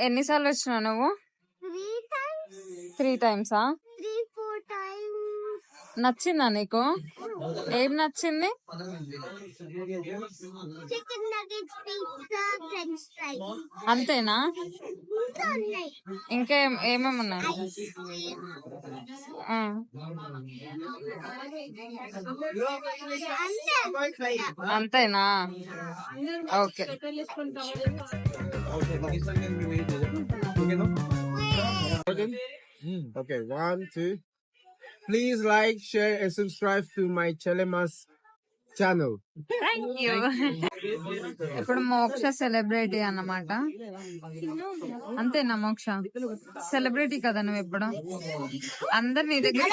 ఎన్నిసార్లు వచ్చినావు నువ్వు? 3 టైమ్సా? నచ్చిందా నీకు? ఏం నచ్చింది? అంతేనా? ఇంకా ఏమేమి ఉన్నాయి? అంతేనా? Okay. Okay, 1, 2. Please like, share, and subscribe to my Chelemas channel. Thank you. ఇప్పుడు మోక్ష సెలబ్రిటీ అన్నమాట. అంతేనా మోక్ష? సెలబ్రిటీ కదా నువ్వు ఇప్పుడు? అందరు నీ దగ్గర